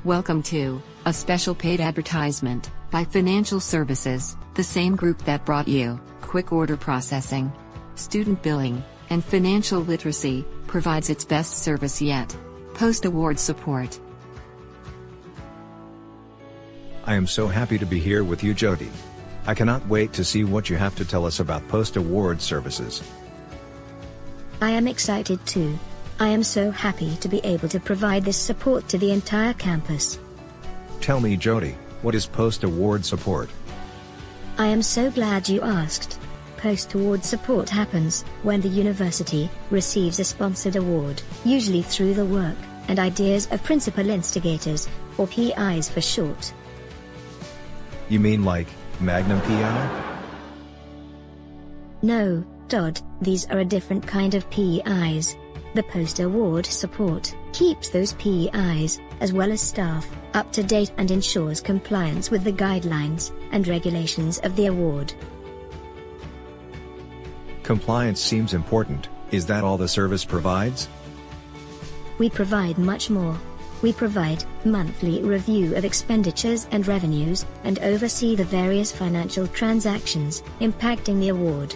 Welcome to a special paid advertisement by Financial Services, the same group that brought you quick order processing, student billing, and financial literacy, provides its best service yet. Post-award support. I am so happy to be here with you, Jody. I cannot wait to see what you have to tell us about post-award services. I am excited too. I am so happy to be able to provide this support to the entire campus. Tell me, Jody, what is post-award support? I am so glad you asked. Post-award support happens when the university receives a sponsored award, usually through the work and ideas of principal instigators, or PIs for short. You mean like Magnum PI? No, Todd, these are a different kind of PIs. The post-award support keeps those PIs, as well as staff, up to date and ensures compliance with the guidelines and regulations of the award. Compliance seems important. Is that all the service provides? We provide much more. We provide monthly review of expenditures and revenues, and oversee the various financial transactions impacting the award.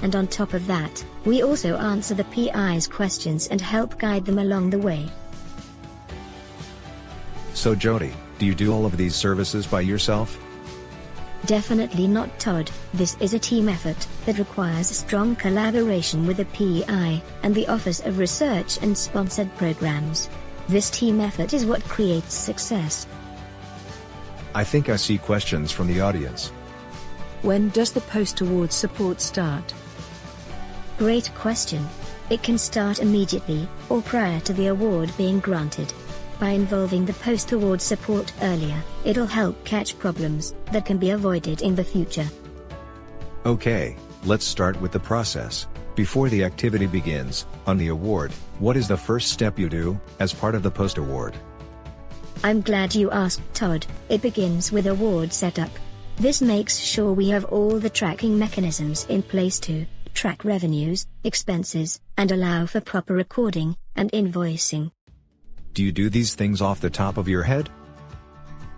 And on top of that, we also answer the PI's questions and help guide them along the way. So Jody, do you do all of these services by yourself? Definitely not, Todd. This is a team effort that requires strong collaboration with the PI and the Office of Research and Sponsored Programs. This team effort is what creates success. I think I see questions from the audience. When does the post-award support start? Great question. It can start immediately, or prior to the award being granted. By involving the post-award support earlier, it'll help catch problems that can be avoided in the future. Okay, let's start with the process. Before the activity begins, on the award, what is the first step you do, as part of the post-award? I'm glad you asked, Todd. It begins with award setup. This makes sure we have all the tracking mechanisms in place to track revenues, expenses, and allow for proper recording and invoicing. Do you do these things off the top of your head?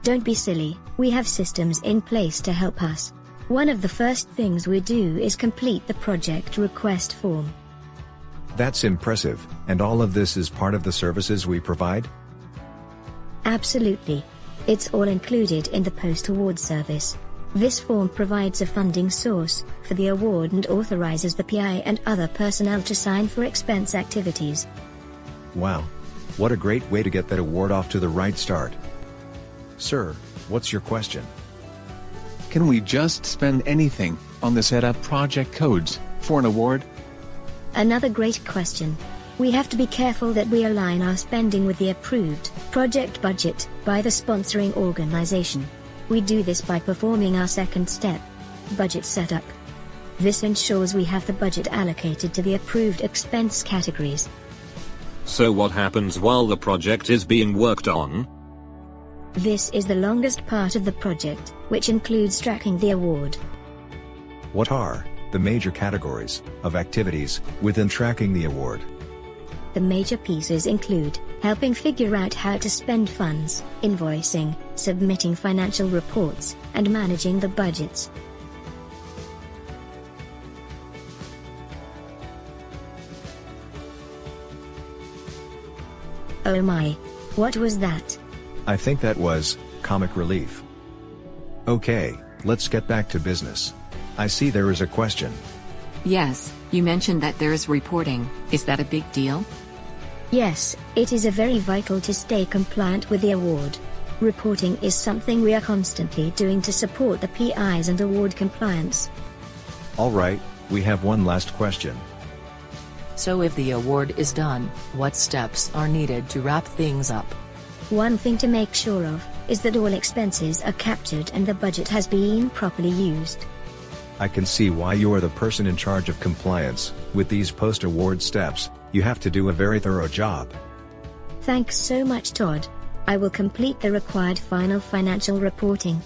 Don't be silly, we have systems in place to help us. One of the first things we do is complete the project request form. That's impressive, and all of this is part of the services we provide? Absolutely. It's all included in the post-award service. This form provides a funding source for the award and authorizes the PI and other personnel to sign for expense activities. Wow. What a great way to get that award off to the right start. Sir, what's your question? Can we just spend anything on the setup project codes for an award? Another great question. We have to be careful that we align our spending with the approved project budget by the sponsoring organization. We do this by performing our second step, budget setup. This ensures we have the budget allocated to the approved expense categories. So what happens while the project is being worked on? This is the longest part of the project, which includes tracking the award. What are the major categories of activities within tracking the award? The major pieces include helping figure out how to spend funds, invoicing, submitting financial reports, and managing the budgets. Oh my! What was that? I think that was comic relief. Okay, let's get back to business. I see there is a question. Yes, you mentioned that there is reporting. Is that a big deal? Yes, it is very vital to stay compliant with the award. Reporting is something we are constantly doing to support the PIs and award compliance. Alright, we have one last question. So if the award is done, what steps are needed to wrap things up? One thing to make sure of is that all expenses are captured and the budget has been properly used. I can see why you are the person in charge of compliance. With these post-award steps, you have to do a very thorough job. Thanks so much, Todd. I will complete the required final financial reporting.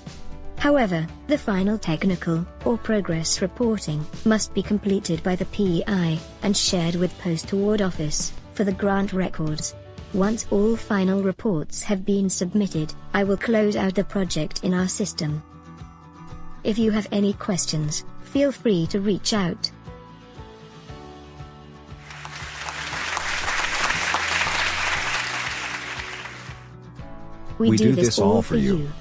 However, the final technical or progress reporting must be completed by the PEI and shared with post-award office for the grant records. Once all final reports have been submitted, I will close out the project in our system. If you have any questions, feel free to reach out. We do this all for you.